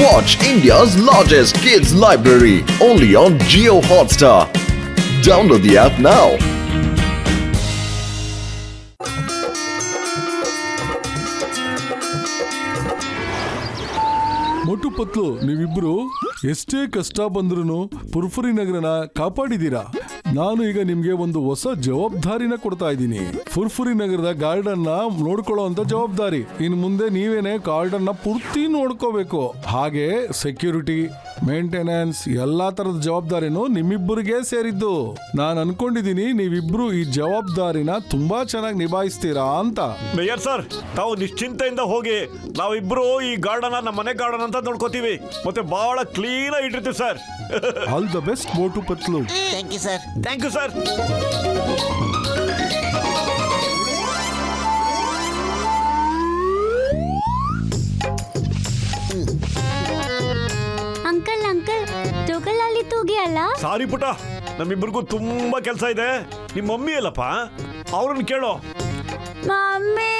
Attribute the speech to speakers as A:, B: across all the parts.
A: Watch India's largest kids library only on Jio Hotstar. Download the app now.
B: ಮೊಟು ಪತ್ಲು ನೀವಿಬ್ರು ಎಷ್ಟೇ ಕಷ್ಟ ಬಂದ್ರೂ ಪುರ್ಫುರಿ ನಗರನ ಕಾಪಾಡಿದೀರಾ. ನಾನು ಈಗ ನಿಮ್ಗೆ ಒಂದು ಹೊಸ ಜವಾಬ್ದಾರಿನ ಕೊಡ್ತಾ ಇದ್ದೀನಿ. ಪುರ್ಫುರಿ ನಗರದ ಗಾರ್ಡನ್ ನ ನೋಡ್ಕೊಳ್ಳೋ ಅಂತ ಜವಾಬ್ದಾರಿ. ಇನ್ ಮುಂದೆ ನೀವೇನೆ ಗಾರ್ಡನ್ ನ ಪೂರ್ತಿ ನೋಡ್ಕೋಬೇಕು. ಹಾಗೆ ಸೆಕ್ಯೂರಿಟಿ, ಮೇಂಟೆನೆನ್ಸ್ ಎಲ್ಲಾ ತರದ ಜವಾಬ್ದಾರಿನೂ ನಿಮ್ಮಿಬ್ಬರಿಗೆ ಸೇರಿದ್ದು. ನಾನು ಅನ್ಕೊಂಡಿದೀನಿ ನೀವಿಬ್ರು ಈ ಜವಾಬ್ದಾರಿನ ತುಂಬಾ ಚೆನ್ನಾಗಿ ನಿಭಾಯಿಸ್ತೀರಾ ಅಂತ.
C: ಮೇಯರ್ ಸರ್, ತಾವು ನಿಶ್ಚಿಂತೆಯಿಂದ ಹೋಗಿ. ನಾವಿಬ್ರು ಈ ಗಾರ್ಡನ್ ನಮ್ಮ ಮನೆ ಗಾರ್ಡನ್ ಅಂತ ನೋಡ್ಕೋತೀವಿ. ಮತ್ತೆ ಬಹಳ ಕ್ಲೀನ್ ಆಗಿ ಇಟ್ಟಿರ್ತೀವಿ sir.
B: All the best Motu Patlu.
D: Thank you sir.
C: Thank you sir.
E: Uncle ಜೋಗಲಾಲಿ ತೂಗಿ ಅಲ್ಲ.
C: ಸಾರಿ ಪುಟ, ನಮ್ಮಿಬ್ಬರಿಗೂ ತುಂಬಾ ಕೆಲಸ ಇದೆ. ನಿಮ್ಮ ಮಮ್ಮಿ ಅಲ್ಲಪ್ಪ, ಅವ್ರನ್ನ ಕೇಳೋ.
E: ಮಮ್ಮಿ,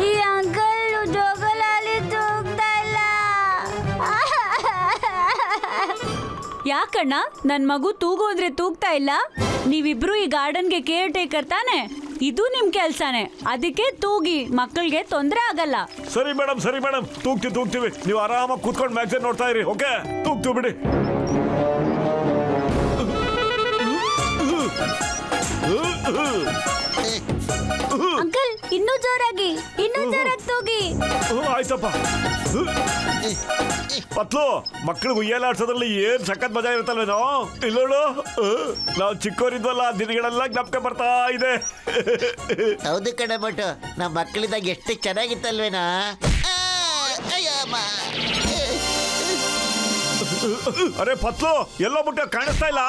E: ಈ ಅಂಕಲ್ ಜೋಗಲಾಲಿ ತೂಗ್ತಾ ಇಲ್ಲ.
F: ಯಾಕಣ್ಣ, ನನ್ ಮಗು ತೂಗೋದ್ರೆ ತೂಗ್ತಾ ಇಲ್ಲ? ನೀವಿಬ್ರು ಈ ಗಾರ್ಡನ್ಗೆ ಕೇರ್ ಟೇಕರ್ ತಾನೆ? ಇದು ನಿಮ್ ಕೆಲ್ಸಾನೆ. ಅದಕ್ಕೆ ತೂಗಿ, ಮಕ್ಕಳಿಗೆ ತೊಂದ್ರೆ ಆಗಲ್ಲ.
C: ಸರಿ ಮೇಡಮ್, ತೂಗ್ತೀವಿ. ನೀವು ಆರಾಮಾಗಿ ಕೂತ್ಕೊಂಡು ಮ್ಯಾಗ್ಝಿನ್ ನೋಡ್ತಾ ಇರಿ. ಓಕೆ, ತೂಗ್ತೀವಿ ಬಿಡಿ.
E: ಅಂಕಲ್, ಇನ್ನೂ ಜೋರಾಗಿ ತೂಗಿ.
C: ಆಯ್ತಪ್ಪ. ಪತ್ಲು, ಮಕ್ಕಳಿಗೆ ಉಯ್ಯಾಲಾಡ್ಸೋದ್ರಲ್ಲಿ ಏನ್ ಸಖತ್ ಮಜಾ ಇರುತ್ತಲ್ವೇನೋ. ಇಲ್ಲೋಡು, ನಾವು ಚಿಕ್ಕವರಿದ್ವಲ್ಲ, ದಿನಗಳೆಲ್ಲ ಜ್ಞಾಪಕ ಬರ್ತಾ ಇದೆ.
D: ಹೌದು ಕಣ ಬಟ್ಟು, ನಮ್ಮ ಮಕ್ಕಳಿದ್ದಾಗ ಎಷ್ಟು ಚೆನ್ನಾಗಿತ್ತಲ್ವೇನಾ.
C: ಅರೆ ಪತ್ಲು, ಎಲ್ಲೋ ಬಿಟ್ಟು ಕಾಣಿಸ್ತಾ ಇಲ್ಲ.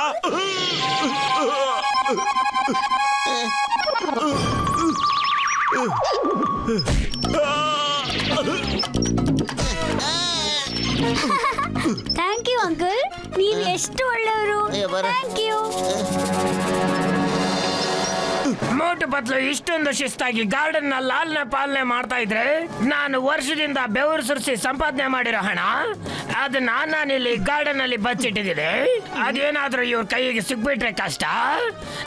E: ಥ್ಯಾಂಕ್ ಯು ಅಂಕಲ್, ನೀವು ಎಷ್ಟು ಒಳ್ಳೆಯವರು. Thank you.
G: ಮೋಟು ಪತ್ಲು ಇಷ್ಟೊಂದು ಶಿಸ್ತಾಗಿ ಗಾರ್ಡನ್ ನ ಲಾಲ್ನ ಪಾಲನೆ ಮಾಡ್ತಾ ಇದ್ರೆ, ನಾನು ವರ್ಷದಿಂದ ಬೆವರು ಸುರಿಸಿ ಸಂಪಾದನೆ ಮಾಡಿರೋ ಹಣ ಅದನ್ನ ನಾನಿಲ್ಲಿ ಗಾರ್ಡನ್ ಅಲ್ಲಿ ಬಚ್ಚಿಟ್ಟಿದ್ದೀನಿ. ಅದೇನಾದ್ರೂ ಇವ್ರ ಕೈಗೆ ಸಿಕ್ಬಿಟ್ರೆ ಕಷ್ಟ.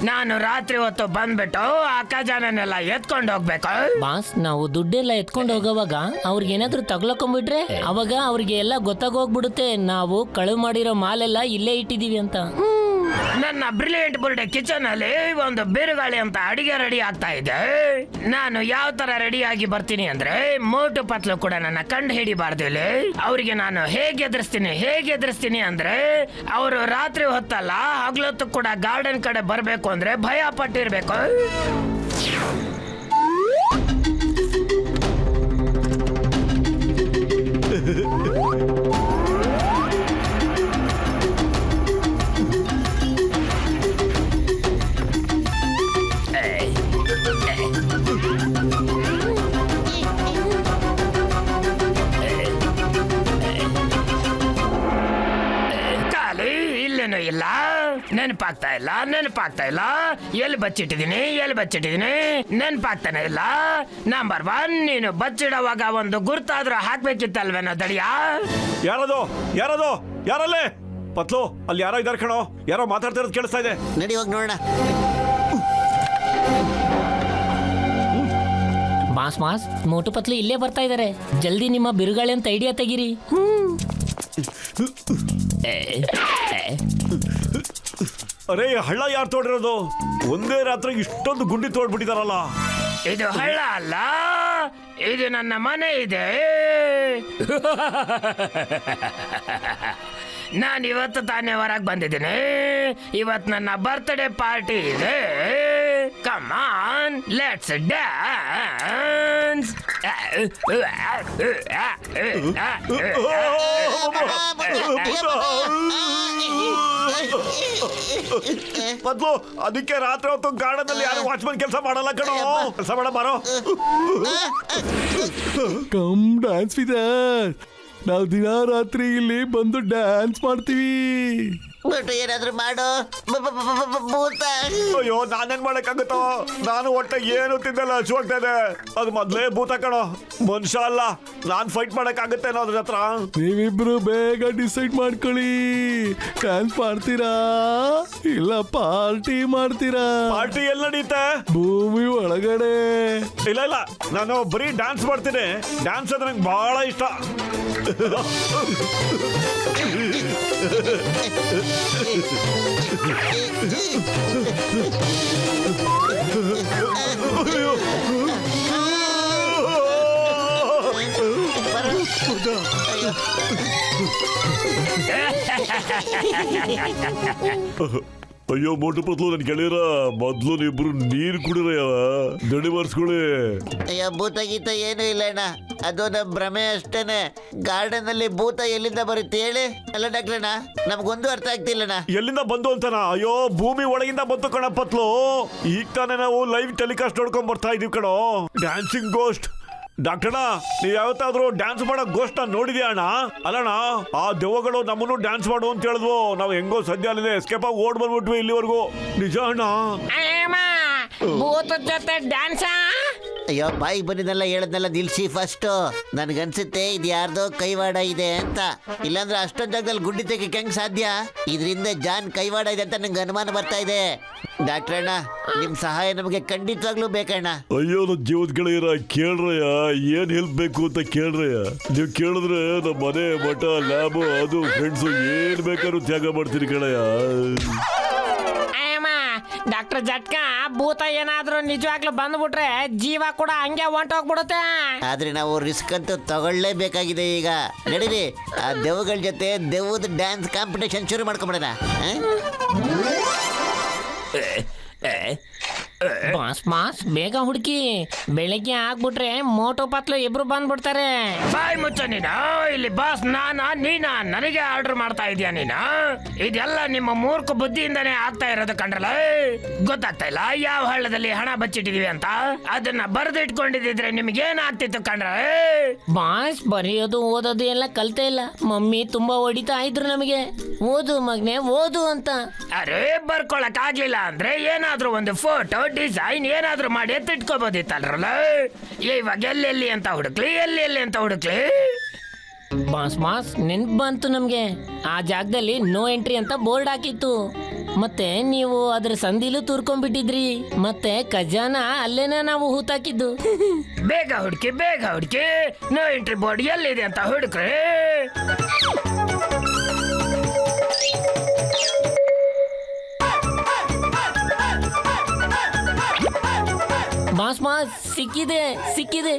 G: ನಾನು ರಾತ್ರಿ ಹೊತ್ತು ಬಂದ್ಬಿಟ್ಟು ಆ ಖಜಾನೆಲ್ಲ ಎತ್ಕೊಂಡು ಹೋಗ್ಬೇಕು.
H: ಬಾಸ್, ನಾವು ದುಡ್ಡೆಲ್ಲ ಎತ್ಕೊಂಡು ಹೋಗೋವಾಗ ಅವ್ರಿಗೆ ಏನಾದ್ರು ತಗ್ಲಕೊಂಡ್ಬಿಟ್ರೆ ಅವಾಗ ಅವ್ರಿಗೆ ಎಲ್ಲ ಗೊತ್ತಾಗೋಗ್ಬಿಡುತ್ತೆ ನಾವು ಕಳುವು ಮಾಡಿರೋ ಮಾಲೆಲ್ಲ ಇಲ್ಲೇ ಇಟ್ಟಿದೀವಿ ಅಂತ.
G: ನನ್ನ ಬ್ರಿಲಿಯಂಟ್ ಬುರ್ಡೆ ಕಿಚನ್ ಅಲ್ಲಿ ಒಂದು ಬಿರುಗಾಳಿ ಅಂತ ಅಡಿಗೆ ರೆಡಿ ಆಗ್ತಾ ಇದೆ. ನಾನು ಯಾವ ತರ ರೆಡಿ ಆಗಿ ಬರ್ತೀನಿ ಅಂದ್ರೆ, ಮೋಟು ಪತ್ಲು ಕೂಡ ನನ್ನ ಕಂಡು ಹಿಡಿಬಾರ್ದು. ಅವ್ರಿಗೆ ನಾನು ಹೇಗೆ ಎದುರಿಸ್ತೀನಿ ಅಂದ್ರೆ, ಅವರು ರಾತ್ರಿ ಹೊತ್ತಲ್ಲ ಹಗಲೊತ್ತು ಕೂಡ ಗಾರ್ಡನ್ ಕಡೆ ಬರ್ಬೇಕು ಅಂದ್ರೆ ಭಯ ಪಟ್ಟಿರ್ಬೇಕು. ಇಲ್ಲ, ನೆನಪಾಗ್ತಾ ಇಲ್ಲ. ಎಲ್ಲಿ ಬಚ್ಚಿಟ್ಟಿದೀನಿ ನೆನಪಾಗ್ತಾನೆ ಇಲ್ಲ. ನಂಬರ್ 1, ನೀನು ಬಚ್ಚಿಡುವಾಗ ಒಂದು ಗುರ್ತಾದ್ರೂ ಹಾಕ್ಬೇಕಿತ್ತಲ್ವೇನೋ ದಡಿಯಾ.
C: ಯಾರಲ್ಲೇ? ಪತ್ಲು, ಅಲ್ಲಿ ಯಾರೋ ಇದಾರೆ ಕಣೋ. ಯಾರೋ ಮಾತಾಡ್ತಿರೋದು ಕೇಳಿಸ್ತಾ ಇದೆ.
D: ನಡಿ ಹೋಗಿ ನೋಡೋಣ.
H: ಮಾಸ್, ಮೋಟು ಪತ್ಲು ಇಲ್ಲೇ ಬರ್ತಾ ಇದಾರೆ. ಜಲ್ದಿ ನಿಮ್ಮ ಬಿರುಗಾಳಿ ಅಂತ ಐಡಿಯಾ ತೆಗೀರಿ.
C: ಅರೇ, ಹಳ್ಳ ಯಾರು ತೋಡಿರೋದು? ಒಂದೇ ರಾತ್ರಿ ಇಷ್ಟೊಂದು ಗುಂಡಿ ತೋಡ್ಬಿಟ್ಟಿದಾರಲ್ಲ.
G: ಇದು ಹಳ್ಳ ಅಲ್ಲ, ಇದು ನನ್ನ ಮನೆ ಇದೆ. ನಾನು ಇವತ್ತು ತಾನೇ ಹೊರಗೆ ಬಂದಿದ್ದೀನಿ. ಇವತ್ತು ನನ್ನ ಬರ್ತ್ಡೇ ಪಾರ್ಟಿ ಇದೆ. Come on, let's dance.
C: ಪದ್ಲು, ಅದಕ್ಕೆ ರಾತ್ರಿ ಹೊತ್ತು ಗಾರ್ಡನ್ ಅಲ್ಲಿ ಯಾರು ವಾಚ್ಮನ್ ಕೆಲಸ ಮಾಡಲ್ಲ ಕಣೋ. ಕೆಲಸ ಮಾಡ ಬಾರೋ.
B: Come dance with us. ನಾವು ದಿನ ರಾತ್ರಿ ಇಲ್ಲಿ ಬಂದು ಡ್ಯಾನ್ಸ್ ಮಾಡ್ತೀವಿ.
D: ಬಟ್ ಏನಾದ್ರು ಮಾಡು ಭೂತ.
C: ಅಯ್ಯೋ ನಾನೇನ್ ಮಾಡಕ್ಕಾಗುತ್ತೋ, ನಾನು ಒಟ್ಟೆ ಏನು ತಿಂದಲ್ಲ ಹಸುವಾಗ್ತಾ ಇದೆ. ಅದು ಮೊದ್ಲೇ ಭೂತ ಕಣೋ, ಮನುಷ್ಯ ಅಲ್ಲ. ನಾನ್ ಫೈಟ್ ಮಾಡಕ್ಕಾಗುತ್ತೇನೋ ಅದ್ರ ಹತ್ರ.
B: ನೀವಿಬ್ರು ಬೇಗ ಡಿಸೈಡ್ ಮಾಡ್ಕೊಳ್ಳಿ. ಡ್ಯಾನ್ಸ್ ಮಾಡ್ತೀರಾ ಇಲ್ಲ ಪಾರ್ಟಿ ಮಾಡ್ತೀರಾ?
C: ಪಾರ್ಟಿ ಎಲ್ಲಿ ನಡೆಯುತ್ತೆ?
B: ಭೂಮಿ ಒಳಗಡೆ.
C: ಇಲ್ಲ ಇಲ್ಲ, ನಾನು ಬರೀ ಡ್ಯಾನ್ಸ್ ಮಾಡ್ತೀನಿ. ಡ್ಯಾನ್ಸ್ ಅಂದ್ರೆ ನಂಗೆ ಬಹಳ ಇಷ್ಟ. ಅಯ್ಯೋ ಮೋಟು ಪತ್ಲು ನನ್ ಗೆಳೆಯರ, ಮೊದ್ಲು ನೀವಿಬ್ರು ನೀರ್ ಕುಡಿರಯ್ಯ, ದಡಿ ಬರ್ಸ್ಕೊಳ್ಳಿ.
D: ಅಯ್ಯೋ ಭೂತ ಗೀತ ಏನೂ ಇಲ್ಲ ಅಣ್ಣ, ಅದು ನಮ್ಮ ಭ್ರಮೆ ಅಷ್ಟೇನೆ. ಗಾರ್ಡನ್ ಅಲ್ಲಿ ಭೂತ ಎಲ್ಲಿಂದ ಬರುತ್ತೆ ಹೇಳಿ? ಅಲ್ಲ ಡಾಕ್ಟ್ರಣ್ಣ, ನಮ್ಗೊಂದು ಅರ್ಥ ಆಗ್ತಿಲ್ಲಣ್ಣ.
C: ಎಲ್ಲಿಂದ ಬಂದು ಅಂತನಾ? ಅಯ್ಯೋ ಭೂಮಿ ಒಳಗಿಂದ ಬಂತು ಕಣ ಪತ್ಲು. ಈಗ ತಾನೇ ನಾವು ಲೈವ್ ಟೆಲಿಕಾಸ್ಟ್ ನೋಡ್ಕೊಂಡ್ ಬರ್ತಾ ಇದೀವಿ ಕಣೋ. Dancing ghost. ಡಾಕ್ಟರ್ಣ, ನೀವ್ ಯಾವತ್ತಾದ್ರೂ ಡ್ಯಾನ್ಸ್ ಮಾಡೋ ಗೋಸ್ಟ್ ನೋಡಿದ್ಯಾ ಅಣ್ಣ? ಅಲ್ಲಣ್ಣ, ಆ ದೆವ್ವಗಳು ನಮ್ಮನ್ನು ಡ್ಯಾನ್ಸ್ ಮಾಡು ಅಂತ ಹೇಳಿದ್ವು. ನಾವು ಹೆಂಗೋ ಸದ್ಯ ಅಲ್ಲಿದೆ ಎಸ್ಕೇಪ್ ಆಗಿ ಓಡ್ ಬಂದ್ಬಿಟ್ವಿ ಇಲ್ಲಿವರೆಗೂ. ನಿಜ ಅಣ್ಣ.
G: ಭೂತದ ಜೊತೆ ಡ್ಯಾನ್ಸ್?
D: ಅಯ್ಯೋ ಬಾಯಿಗೆ ಬಂದಿದ್ದೆಲ್ಲ ಹೇಳದ್ನೆಲ್ಲ ನಿಲ್ಸಿ ಫಸ್ಟ್. ನನ್ಗನ್ಸುತ್ತೆ ಇದು ಯಾರ್ದೋ ಕೈವಾಡ ಇದೆ ಅಂತ. ಇಲ್ಲಾಂದ್ರೆ ಅಷ್ಟೊಂದು ಜಾಗದಲ್ಲಿ ಗುಡ್ಡಿ ತೆಗಿಯಕ್ಕೆ ಹೆಂಗ್ ಸಾಧ್ಯ? ಇದರಿಂದ ಜಾನ್ ಕೈವಾಡ ಇದೆ ಅಂತ ನಂಗೆ ಅನುಮಾನ ಬರ್ತಾ ಇದೆ. ಡಾಕ್ಟ್ರಣ್ಣ, ನಿಮ್ ಸಹಾಯ ನಮಗೆ ಖಂಡಿತವಾಗ್ಲೂ ಬೇಕಣ್ಣ.
C: ಅಯ್ಯೋ ನನ್ನ ಜೀವದ ಗೆಳೆಯರ, ಕೇಳ್ರಯ್ಯ, ಏನ್ ಹೆಲ್ಪ್ ಬೇಕು ಅಂತ ಕೇಳ್ರಯ್ಯ. ನೀವು ಕೇಳಿದ್ರೆ ನಮ್ಮ ಮನೆ ಮಠ ಲ್ಯಾಬ್ ಅದು ಫ್ರೆಂಡ್ಸು ಏನ್ ಬೇಕಾದ್ರೂ ತ್ಯಾಗ ಮಾಡ್ತೀನಿ ಕಣಯ್ಯ.
G: ಡಾಕ್ಟರ್ ಜಟ್ಕ, ಭೂತ ಏನಾದ್ರೂ ನಿಜವಾಗ್ಲೂ ಬಂದ್ಬಿಟ್ರೆ ಜೀವ ಕೂಡ ಹಂಗೆ ಹೊಂಟೋಗ್ಬಿಡುತ್ತೆ.
D: ಆದ್ರೆ ನಾವು ರಿಸ್ಕ್ ಅಂತೂ ತಗೊಳ್ಳೇಬೇಕಾಗಿದೆ ಈಗ. ನಡೀರಿ, ಆ ದೆವ್ವಗಳ ಜೊತೆ ದೆವ್ವದ ಡ್ಯಾನ್ಸ್ ಕಾಂಪಿಟೇಷನ್ ಶುರು ಮಾಡ್ಕೊಂಬಿಡೋಣ.
H: ಬಾಸ್ ಬೇಗ ಹುಡುಕಿ, ಬೆಳಿಗ್ಗೆ ಆಗ್ಬಿಟ್ರೆ ಮೋಟು ಪತ್ಲು ಇಬ್ರು ಬಂದ್ಬಿಡ್ತಾರೆ.
G: ಬಾಯ್ ಮುಚ್ಚ ನೀನು. ಇಲ್ಲಿ ಬಾಸ್ ನೀನಾ ನನಗೆ ಆರ್ಡರ್ ಮಾಡ್ತಾ ಇದೀಯ ನೀನು? ಇದೆಲ್ಲ ನಿಮ್ಮ ಮೂರ್ಖ ಬುದ್ಧಿಯಿಂದಾನೇ ಆಗ್ತಾ ಇರೋದು ಕಂಡ್ರಲ್ಲ. ಗೊತ್ತಾಗ್ತಾ ಇಲ್ಲ ಯಾವ ಹಳ್ಳದಲ್ಲಿ ಹಣ ಬಚ್ಚಿಟ್ಟಿದೀವಿ ಅಂತ. ಅದನ್ನ ಬರೆದಿಟ್ಕೊಂಡಿದ್ರೆ ನಿಮ್ಗೆ ಏನಾಗ್ತಿತ್ತು ಕಂಡ್ರ?
H: ಬಾಸ್ ಬರೆಯೋದು ಓದೋದು ಎಲ್ಲ ಕಲ್ತೇ ಇಲ್ಲ. ಮಮ್ಮಿ ತುಂಬಾ ಹೊಡಿತಾ ಇದ್ರು ನಮಗೆ, ಓದು ಮಗ್ನೆ ಓದು ಅಂತ.
G: ಅರೆ ಬರ್ಕೊಳಕ್ ಆಗ್ಲಿಲ್ಲ ಅಂದ್ರೆ ಏನಾದ್ರೂ ಒಂದು ಫೋಟೋ ಡಿಸೈನ್ ಏನಾದ್ರೂ ಮಾಡಿ ಎತ್ತಿಟ್ಕೋಬೋದಿತ್ತಲ್ರಲ್ಲ. ಇವಾಗ ಎಲ್ಲೆಲ್ಲಿ ಅಂತ ಹುಡುಕ್ಲಿ, ಎಲ್ಲೆಲ್ಲಿ ಅಂತ ಹುಡುಕ್ಲಿ.
H: ಬಾಸ್ ನೆನ್ಪು ಬಂತು ನಮ್ಗೆ. ಆ ಜಾಗದಲ್ಲಿ ನೋ ಎಂಟ್ರಿ ಅಂತ ಬೋರ್ಡ್ ಹಾಕಿತ್ತು. ಮತ್ತೆ ನೀವು ಅದ್ರ ಸಂದಿಲು ತೂರ್ಕೊಂಡ್ಬಿಟ್ಟಿದ್ರಿ. ಮತ್ತೆ ಖಜಾನ ಅಲ್ಲೇನ ನಾವು ಹೂತಾಕಿದ್ದು.
G: ಬೇಗ ಹುಡುಕಿ, ಬೇಗ ಹುಡುಕಿ. ನೋ ಎಂಟ್ರಿ ಬೋರ್ಡ್ ಎಲ್ಲಿದೆ ಅಂತ ಹುಡುಕ್ರಿ.
H: ಬಾಸ್ ಸಿಕ್ಕಿದೆ ಸಿಕ್ಕಿದೆ.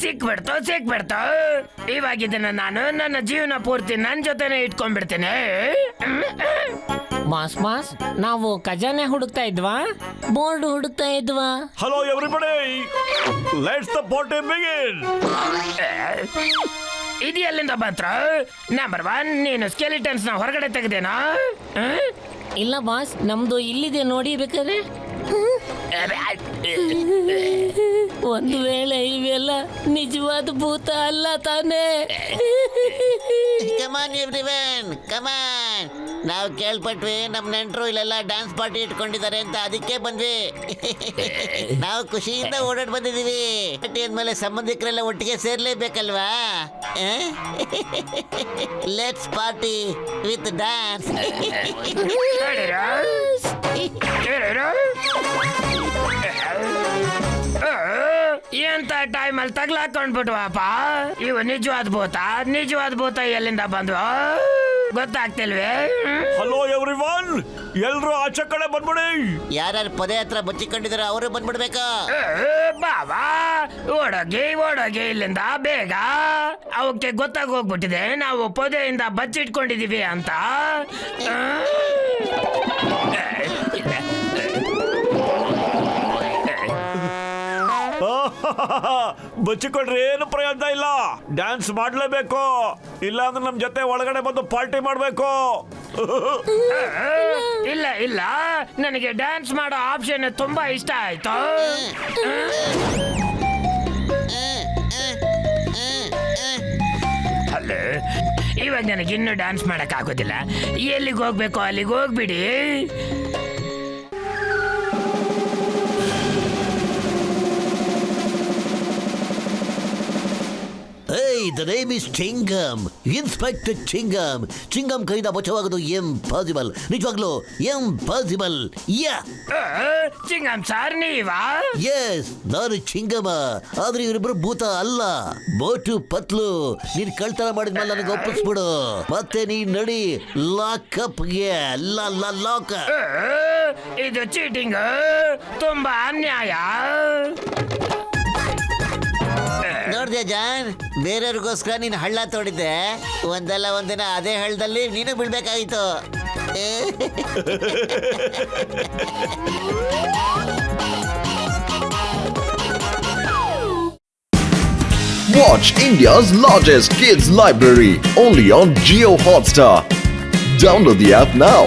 G: ಸಿಕ್ಬಿಡ್ತು. ಇವಾಗ ಇದನ್ನ ನಾನು ನನ್ನ ಜೀವನ ಪೂರ್ತಿ ನನ್ನ ಜೊತೆನೆ ಇಟ್ಕೊಂಡ್ಬಿಡ್ತೀನಿ.
H: ಬಾಸ್ ನಾವು ಖಜಾನೆ ಹುಡುಕ್ತಾ ಇದ್ವಾ, ಬೋರ್ಡ್ ಹುಡುಕ್ತಾ ಇದ್ವಾ?
C: Hello everybody, let's the party begin.
G: ಇದು ಎಲ್ಲಿಂದ ಬಂತ್ರ? ನಂಬರ್ 1, ನೀನು ಸ್ಕೆಲಿಟನ್ಸ್ ನ ಹೊರಗಡೆ ತೆಗೆದೇನಾ?
H: ಇಲ್ಲ ಬಾಸ್, ನಮ್ದು ಇಲ್ಲಿದೆ ನೋಡಿ ಬೇಕಾದ್ರೆ. ಒಂದು ವೇಳೆ ಇವೆಲ್ಲ ನಿಜವಾದ ಭೂತ ಅಲ್ಲ ತಾನೇ?
D: ಕಮಾನ್ ಎವ್ರಿವನ್, ಕಮಾನ್. ನಾವು ಕೇಳ್ಪಟ್ವಿ ನಮ್ಮ ನೆಂಟರು ಇಲ್ಲೆಲ್ಲ ಡ್ಯಾನ್ಸ್ ಪಾರ್ಟಿ ಇಟ್ಕೊಂಡಿದ್ದಾರೆ ಅಂತ, ಅದಕ್ಕೆ ಬಂದ್ವಿ. ನಾವು ಖುಷಿಯಿಂದ ಓಡಾಡ್ ಬಂದಿದೀವಿ. ಪಾರ್ಟಿ ಅಂದ್ಮೇಲೆ ಸಂಬಂಧಿಕರೆಲ್ಲ ಒಟ್ಟಿಗೆ ಸೇರ್ಲೇಬೇಕಲ್ವಾ? Let's party with dance.
G: ಎಂತ ಟೈಮಲ್ಲಿ ತಗ್ಲಾಕೊಂಡ್ಬಿಟ್ವಪ್ಪ. ಇವು ನಿಜವಾದ ಭೂತ ಎಲ್ಲಿಂದ ಬಂದ್ವು ಗೊತ್ತಾಗ್ತಿಲ್ವೇ?
C: ಹಲೋ ಎವ್ರಿವನ್, ಎಲ್ರು ಆಚೆ ಕಡೆ ಬಂದ್ಬಿಡಿ.
D: ಯಾರ್ಯಾರು ಪದೇ ಹತ್ರ ಬಚ್ಚಿಕೊಂಡಿದಾರೋ ಅವರು ಬಂದ್ಬಿಡ್ಬೇಕು.
G: ಬಾಬಾ ಓಡೋಗಿ ಇಲ್ಲಿಂದ ಬೇಗ. ಅವಕ್ಕೆ ಗೊತ್ತಾಗಿ ಹೋಗ್ಬಿಟ್ಟಿದೆ ನಾವು ಪೊದೆಯಿಂದ ಬಚ್ಚಿಟ್ಕೊಂಡಿದೀವಿ ಅಂತ.
C: ಬಚ್ಚಿಕೊಂಡ್ರೆ ಏನು ಪ್ರಯೋಜನ ಇಲ್ಲ. ಡ್ಯಾನ್ಸ್ ಮಾಡ್ಲೇಬೇಕು, ಇಲ್ಲ ಅಂದ್ರೆ ನಮ್ ಜೊತೆ ಒಳಗಡೆ ಬಂದು ಪಾರ್ಟಿ ಮಾಡ್ಬೇಕು.
G: ಇಲ್ಲ ಇಲ್ಲ, ನನಗೆ ಡ್ಯಾನ್ಸ್ ಮಾಡೋ ಆಪ್ಷನ್ ತುಂಬಾ ಇಷ್ಟ ಆಯ್ತು. ಅಲ್ಲ, ಇವಾಗ ನನಗೆ ಇನ್ನೂ ಡ್ಯಾನ್ಸ್ ಮಾಡಕ್ ಆಗೋದಿಲ್ಲ. ಎಲ್ಲಿಗೆ ಹೋಗ್ಬೇಕು ಅಲ್ಲಿಗೆ ಹೋಗ್ಬಿಡಿ.
D: Hey, the name is Chingam. Inspector Chingam. Chingam ಕೈಯಿಂದ ಬಚಾವಾಗೋದು ಇಂಪಾಸಿಬಲ್. ನಿಜವಾಗ್ಲೂ ಇಂಪಾಸಿಬಲ್. ಯಾ
G: ಚಿಂಗಂ ಸರ್, ನೀವಾ?
D: ಎಸ್, ನಾನು ಚಿಂಗಮ. ಆದ್ರೆ ಇವರಿಬ್ರು ಭೂತ ಅಲ್ಲ. ಮೋಟು ಪತ್ಲು. ನೀನ್ ಕಳ್ತನ ಮಾಡಿದ್ಮೇಲೆ ನನಗೆ ಒಪ್ಪಿಸ್ಬಿಡು, ಮತ್ತೆ ನೀನ್ ನಡಿ ಲಾಕಪ್ಗೆ. ಲಾಕ್.
G: ಇದು ಚೀಟಿಂಗ್, ತುಂಬಾ ಅನ್ಯಾಯ.
D: ನೋಡ್ದೆ ಜಾನ್, ಬೇರೆಯವ್ರಿಗೋಸ್ಕರ ನೀನು ಹಳ್ಳ ತೋಡಿದ್ದೆ. ಒಂದಲ್ಲ ಒಂದಿನ ಅದೇ ಹಳ್ಳದಲ್ಲಿ ನೀನು ಬೀಳ್ಬೇಕಾಗಿತ್ತು.
A: Watch India's largest kids library only on Geo Hotstar. Download the app now.